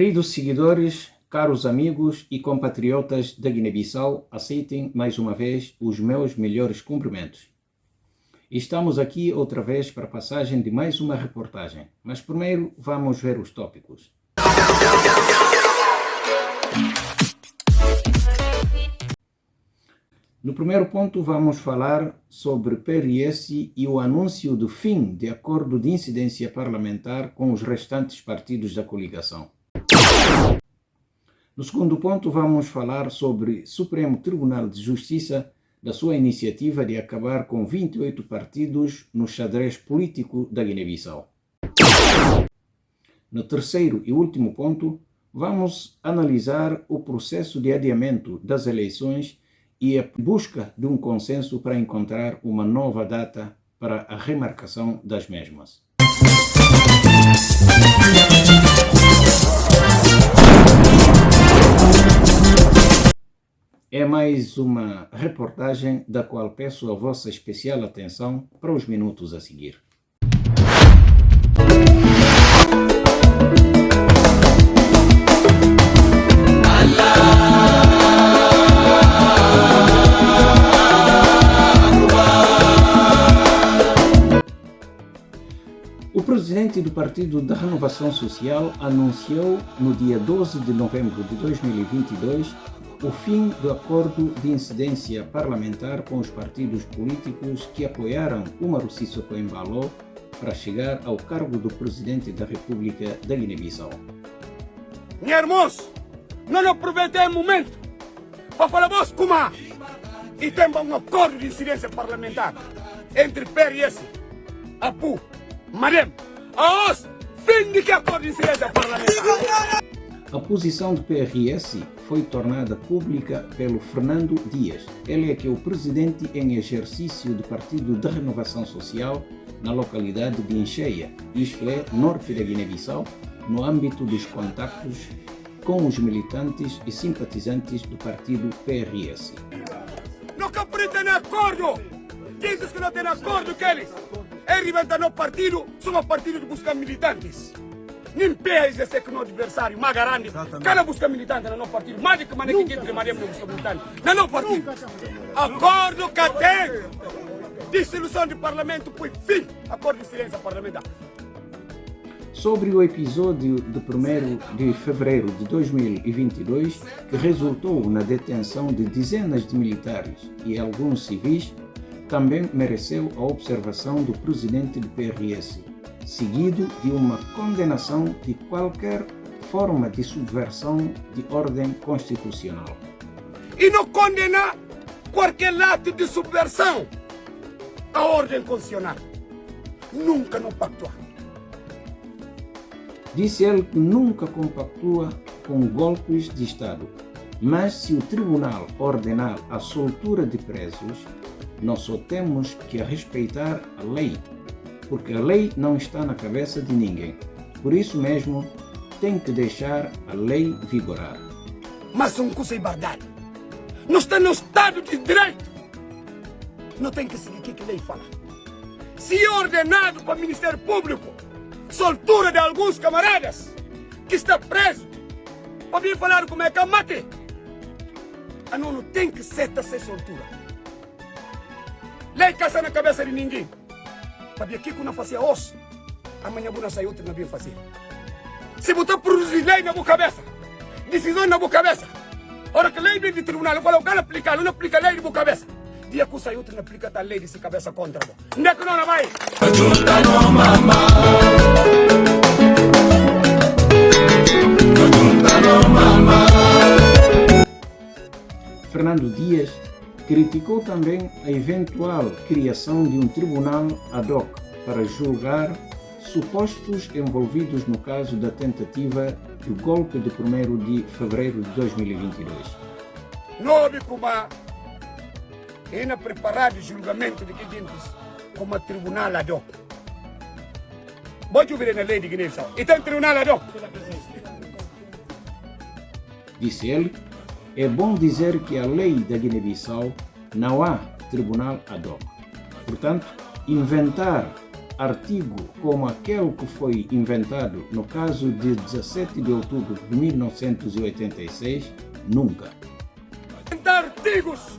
Queridos seguidores, caros amigos e compatriotas da Guiné-Bissau, aceitem mais uma vez os meus melhores cumprimentos. Estamos aqui outra vez para a passagem de mais uma reportagem, mas primeiro vamos ver os tópicos. No primeiro ponto vamos falar sobre PRS e o anúncio do fim de acordo de incidência parlamentar com os restantes partidos da coligação. No segundo ponto vamos falar sobre Supremo Tribunal de Justiça da sua iniciativa de acabar com 28 partidos no xadrez político da Guiné-Bissau. No terceiro e último ponto, vamos analisar o processo de adiamento das eleições e a busca de um consenso para encontrar uma nova data para a remarcação das mesmas. É mais uma reportagem da qual peço a vossa especial atenção para os minutos a seguir. O presidente do Partido da Renovação Social anunciou no dia 12 de novembro de 2022 o fim do acordo de incidência parlamentar com os partidos políticos que apoiaram Umaru Sissoko Embalo para chegar ao cargo do presidente da República da Guiné-Bissau. Minha irmãos, não aproveitei o momento para falar como e tem um acordo de incidência parlamentar entre PRS, APU, Marem, aos fim de que acordo de incidência parlamentar. A posição do PRS foi tornada pública pelo Fernando Dias. Ele é que é o presidente em exercício do Partido da Renovação Social na localidade de Incheia, isto é, norte da Guiné-Bissau, no âmbito dos contactos com os militantes e simpatizantes do partido PRS. Não compreendem acordo! Quem diz que não tem acordo com eles? Eles inventam no partido, somos partido de buscar militantes. Nem PRS é que no adversário, Magarani, cada busca militante no partido, mais do que maneira que entre Maria não busca militante, no partido. Acordo que tem dissolução de parlamento, por fim, acordo de silêncio parlamentar. Sobre o episódio de 1º de fevereiro de 2022, que resultou na detenção de dezenas de militares e alguns civis, também mereceu a observação do presidente do PRS, seguido de uma condenação de qualquer forma de subversão de ordem constitucional. E não condenar qualquer ato de subversão à ordem constitucional. Nunca não pactua. Disse ele que nunca compactua com golpes de Estado, mas se o tribunal ordenar a soltura de presos, nós só temos que respeitar a lei, porque a lei não está na cabeça de ninguém. Por isso mesmo, tem que deixar a lei vigorar. Mas um curso é verdade. Não está no Estado de Direito. Não tem que seguir o que a lei fala. Se é ordenado para o Ministério Público soltura de alguns camaradas que estão presos, para vir falar como é que mate, não tem que ser soltura. Lei caça na cabeça de ninguém. Para ver aqui que não fazia osso, amanhã vou sair outra não vir fazer. Se botar produzir lei na boa cabeça, decisões na boa cabeça, hora que lei vem de tribunal, eu falo, eu quero aplicar, não aplica lei de boa cabeça. Dia que eu sair outra não aplica a lei de cabeça contra você. Onde é que não vai? Ajuda no mamá. Ajuda no mamá. Fernando Dias criticou também a eventual criação de um tribunal ad hoc para julgar supostos envolvidos no caso da tentativa do golpe de 1º de fevereiro de 2022. Nove Cuba ainda preparado o julgamento de que diz como tribunal ad hoc. Pode ouvir na lei de Guiné-Bissau. E tem tribunal ad hoc. Disse ele, é bom dizer que a lei da Guiné-Bissau não há tribunal ad hoc. Portanto, inventar artigo como aquele que foi inventado no caso de 17 de outubro de 1986, nunca. Inventar artigos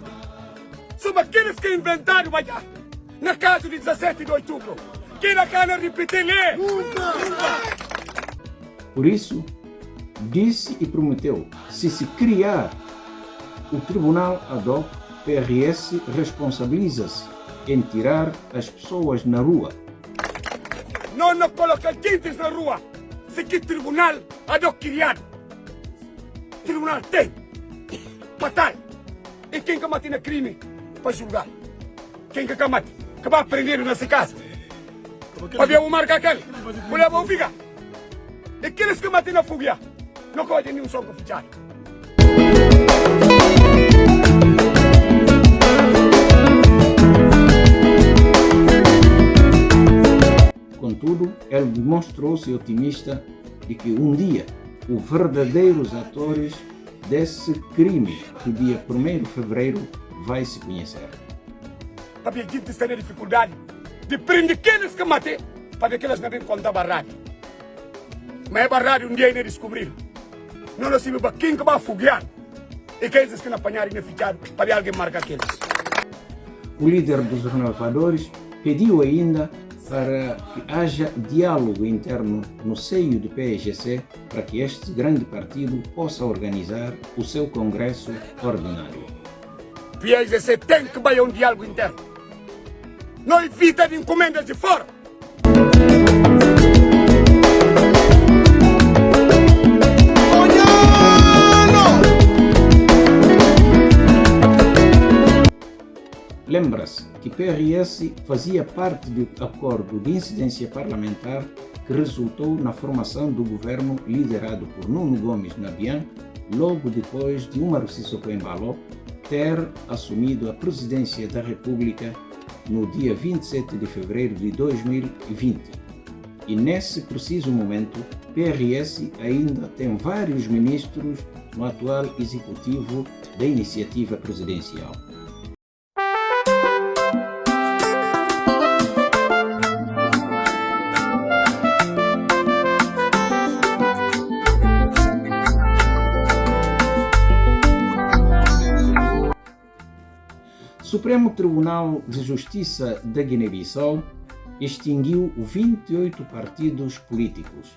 sobre aqueles que inventaram allá, no caso de 17 de outubro. Que na cana repetir lê. Por isso, disse e prometeu, se criar o Tribunal Ad Hoc, PRS responsabiliza-se em tirar as pessoas na rua. Não nos coloca gente na rua, se que Tribunal Ad Hoc criado. Tribunal tem, matar. E quem que mate no crime, para julgar. Quem que mate, que vai prender nesse caso. Para ver o marca aquele, mulher vão ficar. E aqueles que matem na fuga, não pode nenhum som oficial. Contudo, ele demonstrou-se otimista de que um dia os verdadeiros atores desse crime, do dia 1º de fevereiro, vai se conhecer. A gente está na dificuldade de prender aqueles que matem, para que eles não venham contar barrado. Mas é barrado um dia ainda descobriram. Não nós sabemos quem que vai fugiar. E que esses que não apanharem e ficar para ver alguém marcar aqueles. O líder dos renovadores pediu ainda para que haja diálogo interno no seio do PSGC para que este grande partido possa organizar o seu congresso ordinário. O PSGC tem que ter um diálogo interno. Não evita de encomendas de fora. Lembra-se que PRS fazia parte do acordo de incidência parlamentar que resultou na formação do governo liderado por Nuno Gomes Nabian, logo depois de Umaru Sissoko Embalo ter assumido a presidência da República no dia 27 de fevereiro de 2020. E nesse preciso momento, PRS ainda tem vários ministros no atual executivo da iniciativa presidencial. O Supremo Tribunal de Justiça da Guiné-Bissau extinguiu 28 partidos políticos,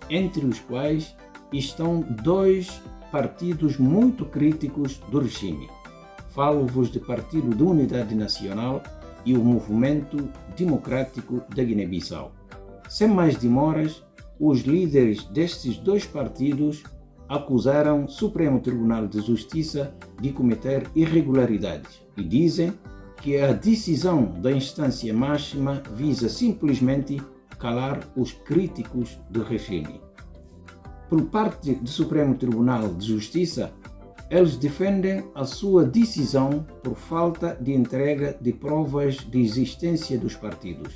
entre os quais estão 2 partidos muito críticos do regime. Falo-vos do Partido de Unidade Nacional e o Movimento Democrático da Guiné-Bissau. Sem mais demoras, os líderes destes 2 partidos acusaram o Supremo Tribunal de Justiça de cometer irregularidades e dizem que a decisão da instância máxima visa simplesmente calar os críticos do regime. Por parte do Supremo Tribunal de Justiça, eles defendem a sua decisão por falta de entrega de provas de existência dos partidos.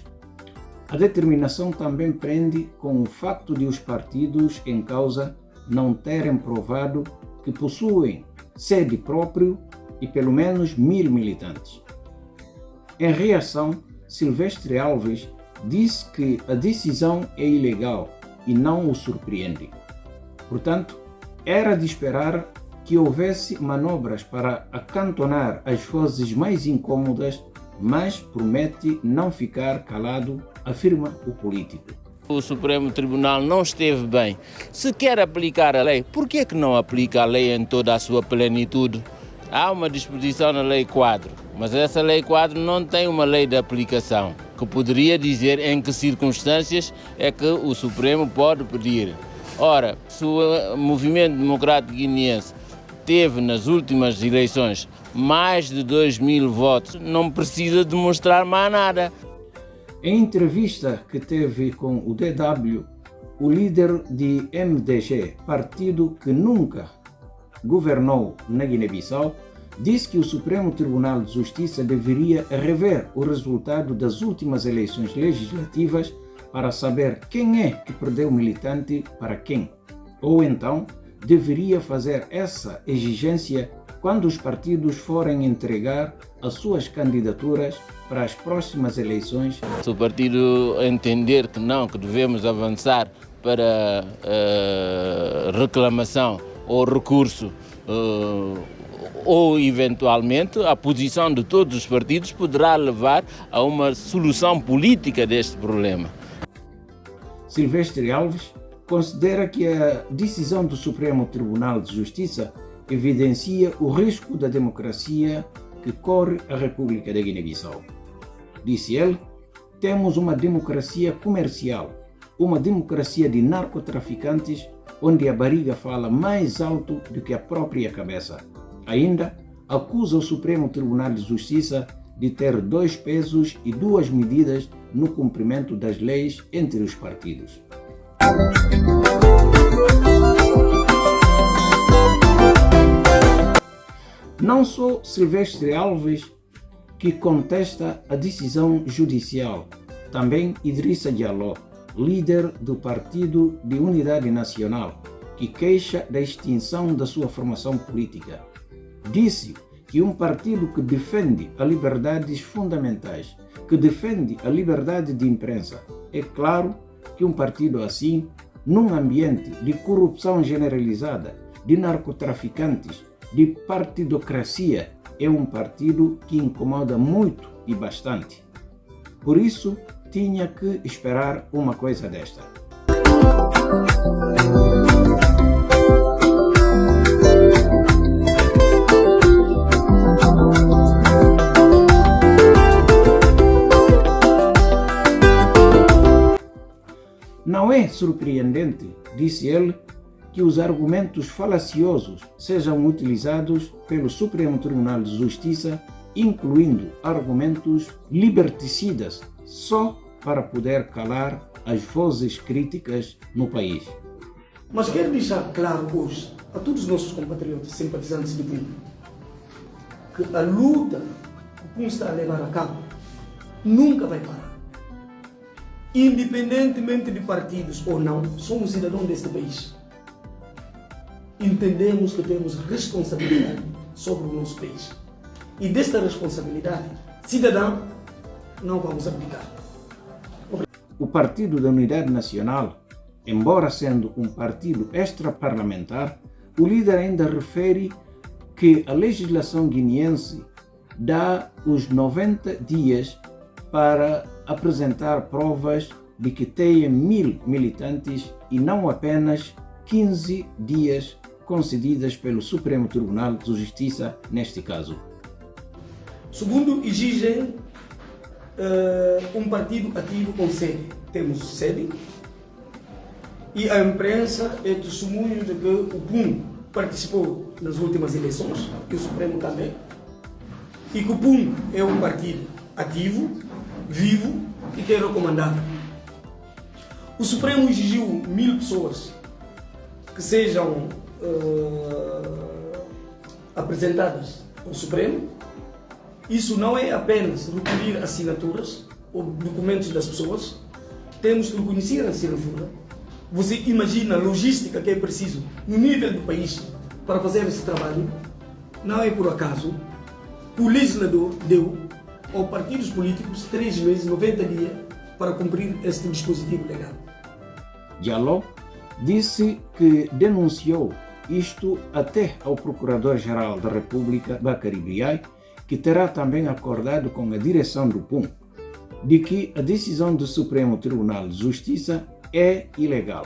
A determinação também prende com o facto de os partidos em causa não terem provado que possuem sede própria e pelo menos 1000 militantes. Em reação, Silvestre Alves disse que a decisão é ilegal e não o surpreende. Portanto, era de esperar que houvesse manobras para acantonar as vozes mais incômodas, mas promete não ficar calado, afirma o político. O Supremo Tribunal não esteve bem. Se quer aplicar a lei, por que não aplica a lei em toda a sua plenitude? Há uma disposição na Lei Quadro, mas essa Lei Quadro não tem uma lei de aplicação, que poderia dizer em que circunstâncias é que o Supremo pode pedir. Ora, se o Movimento Democrático Guineense teve nas últimas eleições mais de 2000 votos, não precisa demonstrar mais nada. Em entrevista que teve com o DW, o líder de MDG, partido que nunca governou na Guiné-Bissau, disse que o Supremo Tribunal de Justiça deveria rever o resultado das últimas eleições legislativas para saber quem é que perdeu militante para quem. Ou então, deveria fazer essa exigência quando os partidos forem entregar as suas candidaturas para as próximas eleições. Se o partido entender que não, que devemos avançar para reclamação ou recurso, ou eventualmente a posição de todos os partidos poderá levar a uma solução política deste problema. Silvestre Alves considera que a decisão do Supremo Tribunal de Justiça evidencia o risco da democracia que corre a República da Guiné-Bissau. Disse ele, temos uma democracia comercial, uma democracia de narcotraficantes, onde a barriga fala mais alto do que a própria cabeça. Ainda acusa o Supremo Tribunal de Justiça de ter 2 pesos e 2 medidas no cumprimento das leis entre os partidos. Não só Silvestre Alves que contesta a decisão judicial, também Idrissa Diallo, líder do Partido de Unidade Nacional, que queixa da extinção da sua formação política. Disse que um partido que defende as liberdades fundamentais, que defende a liberdade de imprensa, é claro que um partido assim, num ambiente de corrupção generalizada, de narcotraficantes, de partidocracia, é um partido que incomoda muito e bastante. Por isso, tinha que esperar uma coisa desta. Não é surpreendente, disse ele, que os argumentos falaciosos sejam utilizados pelo Supremo Tribunal de Justiça, incluindo argumentos liberticidas, só para poder calar as vozes críticas no país. Mas quero deixar claro hoje a todos os nossos compatriotas simpatizantes do PUN que a luta que o PUN está a levar a cabo nunca vai parar. Independentemente de partidos ou não, somos cidadãos deste país. Entendemos que temos responsabilidade sobre o nosso país. E desta responsabilidade, cidadã, não vamos abdicar. O Partido da Unidade Nacional, embora sendo um partido extraparlamentar, o líder ainda refere que a legislação guineense dá os 90 dias para apresentar provas de que tem 1000 militantes e não apenas 15 dias concedidas pelo Supremo Tribunal de Justiça neste caso. Segundo, exigem um partido ativo com sede. Temos sede e a imprensa é testemunho de que o PUN participou nas últimas eleições e o Supremo também, e que o PUN é um partido ativo, vivo e que é recomendável. O Supremo exigiu 1000 pessoas que sejam apresentadas ao Supremo. Isso não é apenas recolher assinaturas ou documentos das pessoas, temos que reconhecer a assinatura. Você imagina a logística que é preciso no nível do país para fazer esse trabalho. Não é por acaso que o legislador deu aos partidos políticos 3 meses, 90 dias para cumprir este dispositivo legal. Diallo disse que denunciou isto até ao Procurador-Geral da República, Bakary Biaye, que terá também acordado com a direção do PUN de que a decisão do Supremo Tribunal de Justiça é ilegal.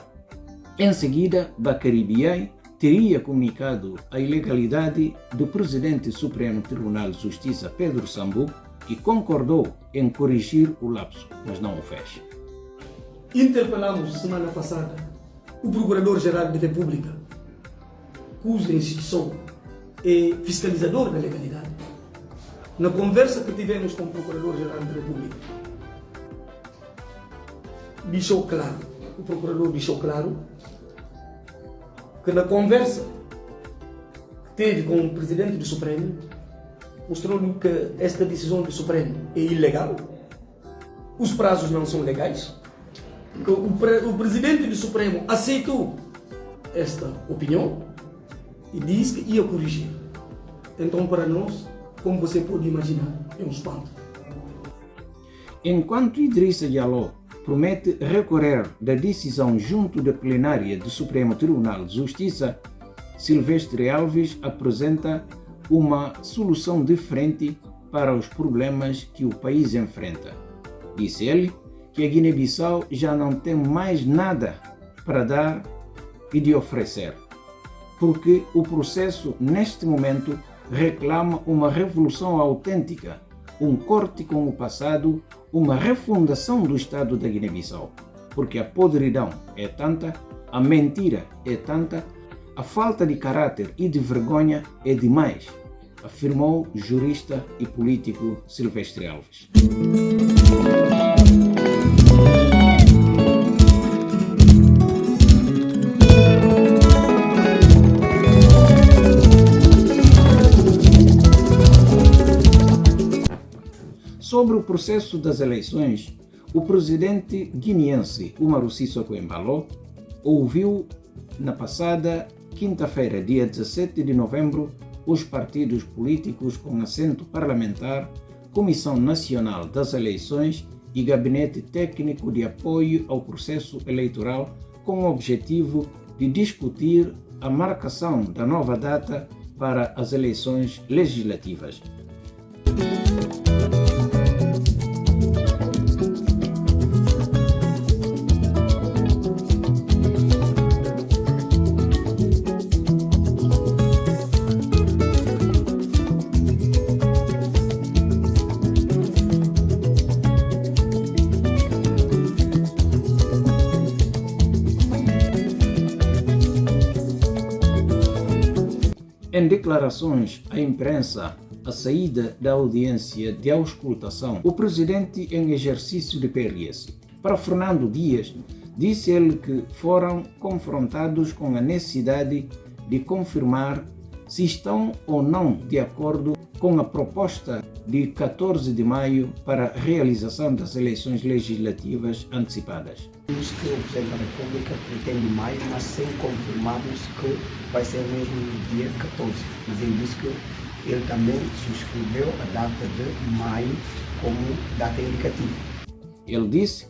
Em seguida, Bakary Biaye teria comunicado a ilegalidade do Presidente do Supremo Tribunal de Justiça, Pedro Sambu, que concordou em corrigir o lapso, mas não o fez. Interpelamos semana passada o Procurador-Geral da República, cuja instituição é fiscalizador da legalidade. Na conversa que tivemos com o Procurador-Geral da República, o Procurador deixou claro que na conversa que teve com o Presidente do Supremo, mostrou-lhe que esta decisão do Supremo é ilegal, os prazos não são legais, que o Presidente do Supremo aceitou esta opinião e disse que ia corrigir. Então, para nós, como você pode imaginar, é um espanto. Enquanto Idrissa Diallo promete recorrer da decisão junto da plenária do Supremo Tribunal de Justiça, Silvestre Alves apresenta uma solução diferente para os problemas que o país enfrenta. Disse ele que a Guiné-Bissau já não tem mais nada para dar e de oferecer, porque o processo neste momento reclama uma revolução autêntica, um corte com o passado, uma refundação do Estado da Guiné-Bissau, porque a podridão é tanta, a mentira é tanta, a falta de caráter e de vergonha é demais, afirmou o jurista e político Silvestre Alves. Sobre o processo das eleições, o presidente guineense Umaru Sissoko Embalo ouviu na passada quinta-feira, dia 17 de novembro, os partidos políticos com assento parlamentar, Comissão Nacional das Eleições e Gabinete Técnico de Apoio ao Processo Eleitoral, com o objetivo de discutir a marcação da nova data para as eleições legislativas. Em declarações à imprensa, à saída da audiência de auscultação, o presidente em exercício de PRS, para Fernando Dias, disse ele que foram confrontados com a necessidade de confirmar se estão ou não de acordo com a proposta de 14 de maio para a realização das eleições legislativas antecipadas. Diz que o Presidente da República pretende maio, mas sem confirmarmos que vai ser mesmo no dia 14. Mas ele disse que ele também subscreveu a data de maio como data indicativa. Ele disse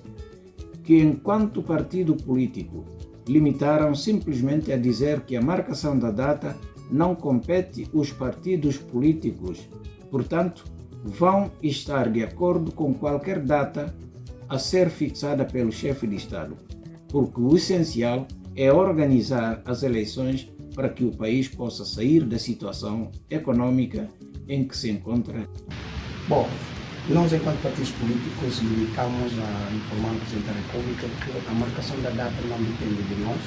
que, enquanto partido político, limitaram simplesmente a dizer que a marcação da data não compete os partidos políticos, portanto, vão estar de acordo com qualquer data a ser fixada pelo chefe de Estado, porque o essencial é organizar as eleições para que o país possa sair da situação econômica em que se encontra. Bom, nós enquanto partidos políticos limitamos a informar o Presidente da República que a marcação da data não depende de nós,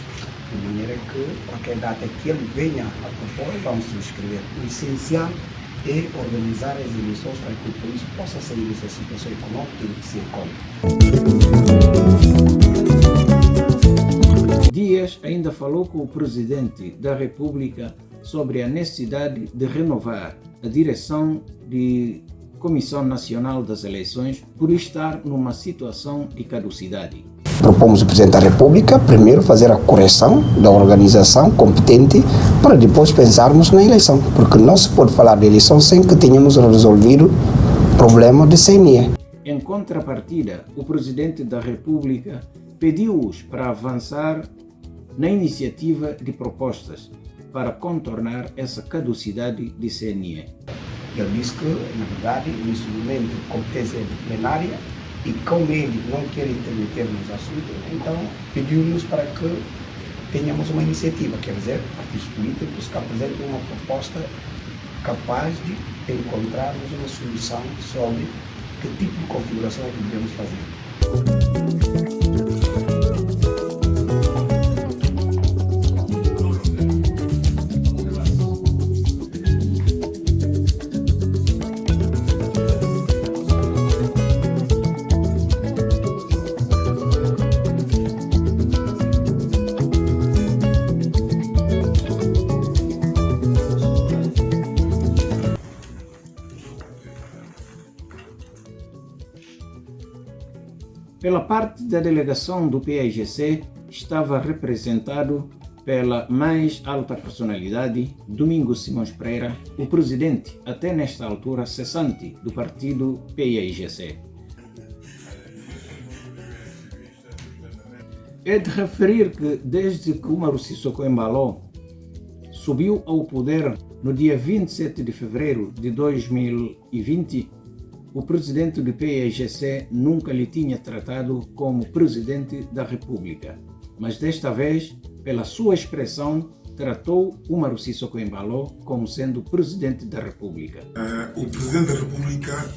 de maneira que qualquer data que ele venha a propor, vamos subscrever. O essencial é organizar as eleições para que o país possa sair dessa situação econômica em que se encontra. Dias ainda falou com o Presidente da República sobre a necessidade de renovar a direção da Comissão Nacional das Eleições por estar numa situação de caducidade. Propomos ao Presidente da República primeiro fazer a correção da organização competente para depois pensarmos na eleição, porque não se pode falar de eleição sem que tenhamos resolvido o problema de CNE. Em contrapartida, o Presidente da República pediu-os para avançar na iniciativa de propostas para contornar essa caducidade de CNE. Ele disse que, na verdade, nesse momento, a competência é de plenária e como ele não quer intermeter nos assuntos, então pediu-nos para que tenhamos uma iniciativa, quer dizer, partidos políticos que apresentem uma proposta capaz de encontrarmos uma solução sobre que tipo de configuração é que devemos fazer. Pela parte da delegação do PAIGC estava representado pela mais alta personalidade, Domingos Simões Pereira, o presidente, até nesta altura, cessante do partido PAIGC. É de referir que desde que Umaru Sissoko Embalo subiu ao poder no dia 27 de fevereiro de 2020, o presidente do PAIGC nunca lhe tinha tratado como presidente da República, mas desta vez, pela sua expressão, tratou Umaru Sissoko Embalo como sendo presidente da República. O presidente da República,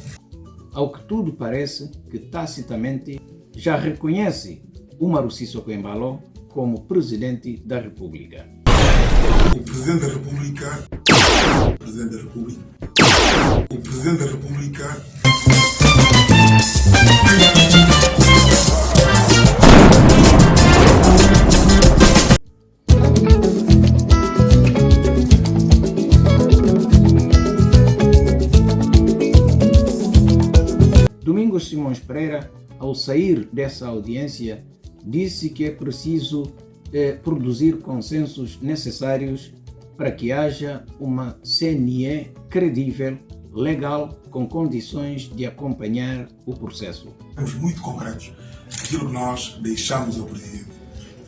ao que tudo parece, que tacitamente já reconhece Umaru Sissoko Embalo como presidente da República. O presidente da República, o presidente da República, o presidente da República. Domingos Simões Pereira, ao sair dessa audiência, disse que é preciso produzir consensos necessários para que haja uma CNE credível, legal, com condições de acompanhar o processo. Somos muito concretos. Aquilo que nós deixamos ao Presidente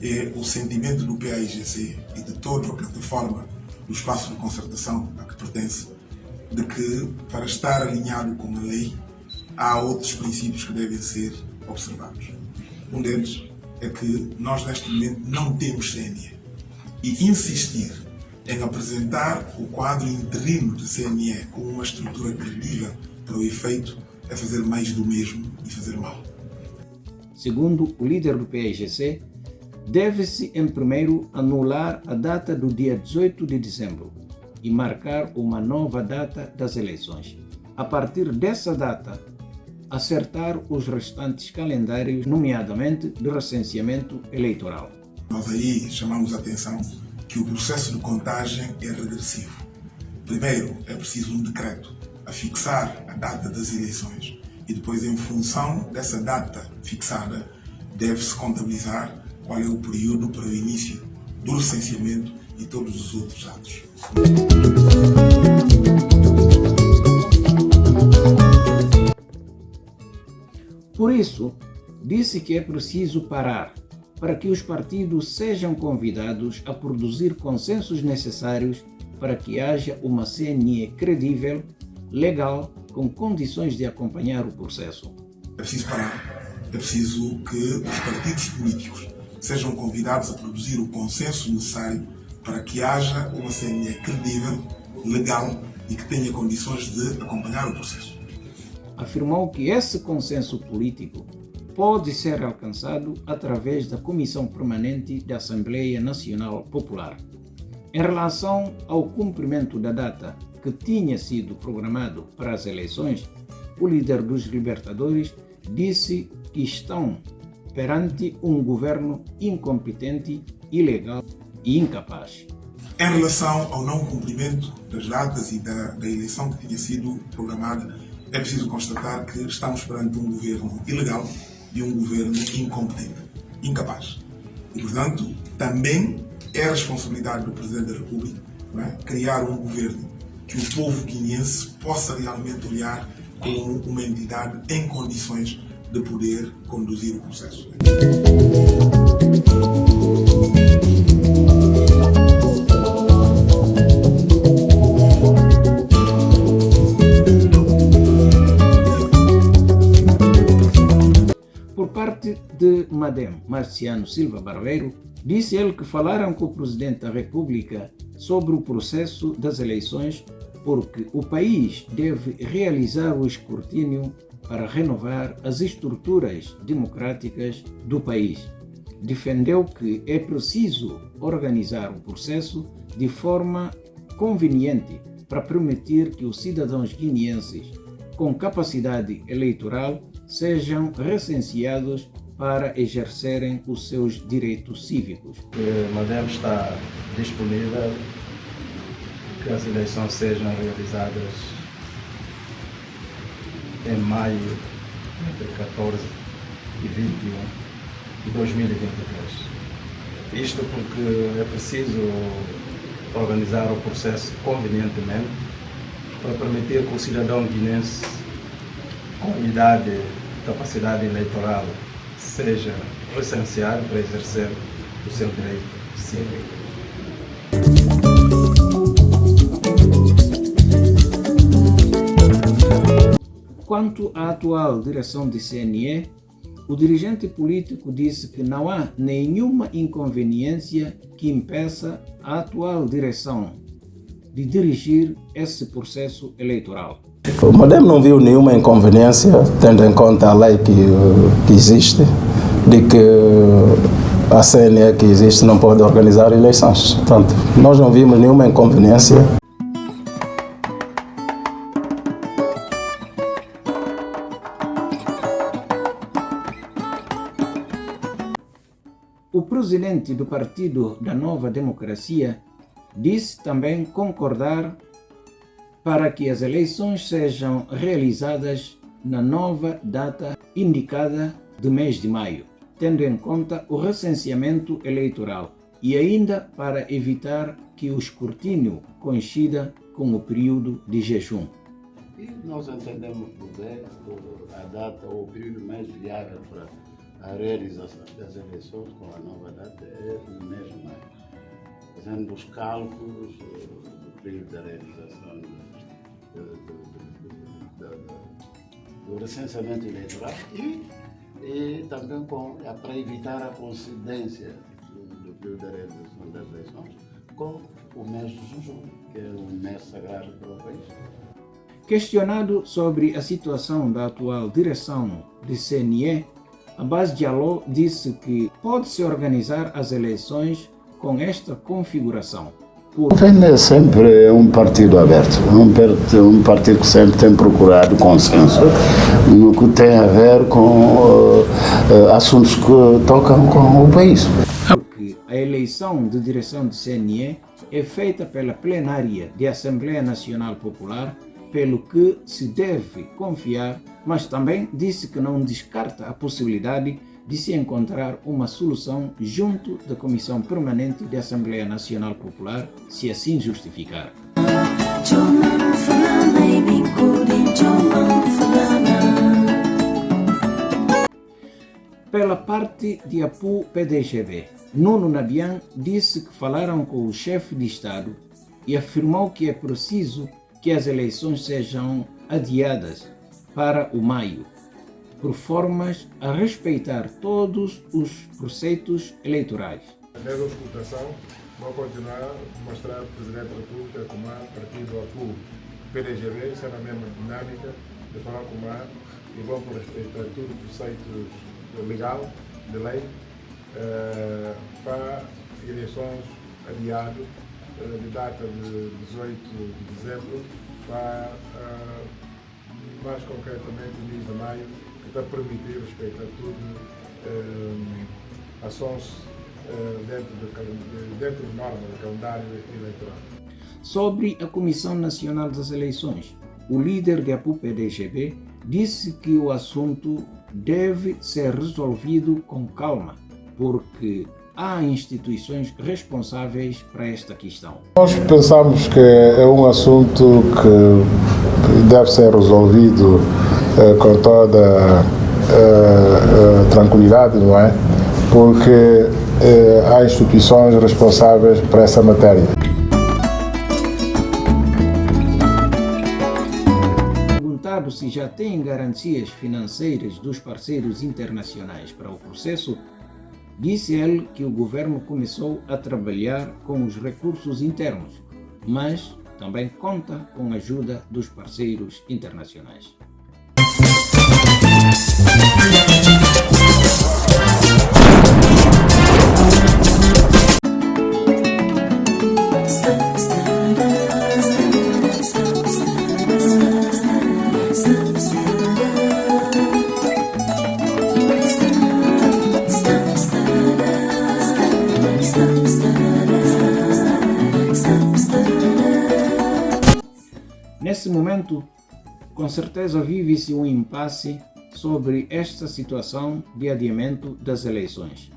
é o sentimento do PAIGC e de toda a plataforma do espaço de concertação a que pertence, de que, para estar alinhado com a lei, há outros princípios que devem ser observados. Um deles é que nós, neste momento, não temos CNE. E insistir em apresentar o quadro interino de CNE como uma estrutura credível para o efeito é fazer mais do mesmo e fazer mal. Segundo o líder do PAIGC, deve-se, em primeiro, anular a data do dia 18 de dezembro e marcar uma nova data das eleições. A partir dessa data, acertar os restantes calendários, nomeadamente de recenseamento eleitoral. Nós aí chamamos a atenção que o processo de contagem é regressivo. Primeiro, é preciso um decreto a fixar a data das eleições e depois, em função dessa data fixada, deve-se contabilizar qual é o período para o início do recenseamento e todos os outros atos. Por isso, disse que é preciso parar para que os partidos sejam convidados a produzir consensos necessários para que haja uma CNE credível, legal, com condições de acompanhar o processo. É preciso parar. É preciso que os partidos políticos sejam convidados a produzir o consenso necessário para que haja uma CNE credível, legal e que tenha condições de acompanhar o processo. Afirmou que esse consenso político pode ser alcançado através da Comissão Permanente da Assembleia Nacional Popular. Em relação ao cumprimento da data que tinha sido programado para as eleições, o líder dos Libertadores disse que estão perante um governo incompetente, ilegal e incapaz. Em relação ao não cumprimento das datas e da eleição que tinha sido programada, é preciso constatar que estamos perante um governo ilegal e um governo incompetente, incapaz. E, portanto, também é responsabilidade do Presidente da República, criar um governo que o povo guineense possa realmente olhar como uma entidade em condições de poder conduzir o processo. Por parte de Madem Marciano Silva Barbeiro, disse ele que falaram com o Presidente da República sobre o processo das eleições porque o país deve realizar o escrutínio para renovar as estruturas democráticas do país. Defendeu que é preciso organizar o processo de forma conveniente para permitir que os cidadãos guineenses com capacidade eleitoral sejam recenseados para exercerem os seus direitos cívicos. Madem está disponível que as eleições sejam realizadas em maio, entre 14 e 21 de 2023. Isto porque é preciso organizar o processo convenientemente para permitir que o cidadão guinense com idade e capacidade eleitoral seja recenseado para exercer o seu direito cívico. Quanto à atual direção do CNE, o dirigente político disse que não há nenhuma inconveniência que impeça a atual direção de dirigir esse processo eleitoral. O MODEM não viu nenhuma inconveniência, tendo em conta a lei que existe, de que a CNE que existe não pode organizar eleições. Portanto, nós não vimos nenhuma inconveniência. O presidente do Partido da Nova Democracia disse também concordar para que as eleições sejam realizadas na nova data indicada do mês de maio, tendo em conta o recenseamento eleitoral e ainda para evitar que o escrutínio coincida com o período de jejum. E nós entendemos poder a data ou o período mais viável para a realização das eleições com a nova data é no mês de maio, fazendo os cálculos do período da realização do recenseamento eleitoral e também para evitar a coincidência do período da realização das eleições com o mês de junho, que é um mês sagrado para o país. Questionado sobre a situação da atual direção do CNE, Abbas Diallo disse que pode-se organizar as eleições com esta configuração. O PEN é sempre um partido aberto, um partido que sempre tem procurado consenso no que tem a ver com assuntos que tocam com o país. Porque a eleição de direção do CNE é feita pela plenária da Assembleia Nacional Popular, pelo que se deve confiar, mas também disse que não descarta a possibilidade de se encontrar uma solução junto da Comissão Permanente da Assembleia Nacional Popular, se assim justificar. Pela parte de APU-PDGB, Nuno Nabian disse que falaram com o chefe de Estado e afirmou que é preciso que as eleições sejam adiadas para o maio, por formas a respeitar todos os preceitos eleitorais. Nessa escutação, vou continuar a mostrar o Presidente da República como partido APU PDGB, isso é na mesma dinâmica de falar com e vamos respeitar todos os preceitos legal, de lei, para eleições adiadas de data de 18 de dezembro para, mais concretamente, mês de maio, que está a permitir respeitar tudo, ações dentro de norma do calendário eleitoral. Sobre a Comissão Nacional das Eleições, o líder da APU-PDGB disse que o assunto deve ser resolvido com calma, porque há instituições responsáveis para esta questão. Nós pensamos que é um assunto que deve ser resolvido com toda tranquilidade, não é? Porque há instituições responsáveis para essa matéria. Perguntado se já tem garantias financeiras dos parceiros internacionais para o processo, disse ele que o governo começou a trabalhar com os recursos internos, mas também conta com a ajuda dos parceiros internacionais. Nesse momento, com certeza vive-se um impasse sobre esta situação de adiamento das eleições.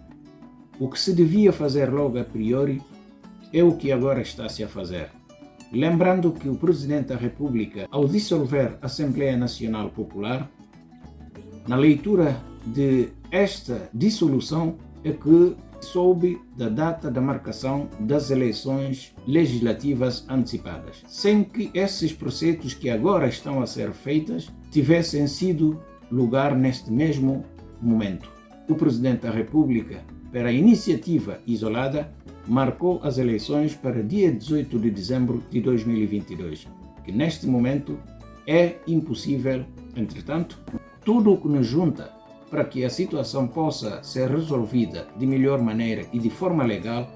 O que se devia fazer logo a priori é o que agora está-se a fazer. Lembrando que o Presidente da República, ao dissolver a Assembleia Nacional Popular, na leitura de esta dissolução é que soube da data da marcação das eleições legislativas antecipadas, sem que esses processos que agora estão a ser feitos tivessem sido lugar neste mesmo momento. O Presidente da República, pela iniciativa isolada, marcou as eleições para dia 18 de dezembro de 2022, que neste momento é impossível. Entretanto, tudo o que nos junta para que a situação possa ser resolvida de melhor maneira e de forma legal,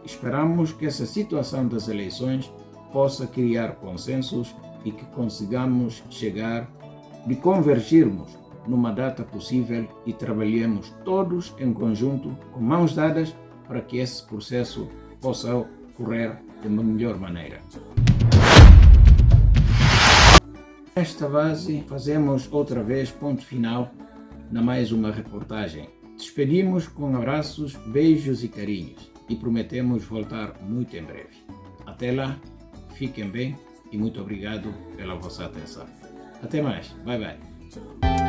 esperamos que essa situação das eleições possa criar consensos e que consigamos chegar de convergirmos numa data possível e trabalhemos todos em conjunto, com mãos dadas, para que esse processo possa ocorrer de uma melhor maneira. Nesta base, fazemos outra vez ponto final na mais uma reportagem. Despedimos com abraços, beijos e carinhos e prometemos voltar muito em breve. Até lá, fiquem bem e muito obrigado pela vossa atenção. Até mais, bye bye.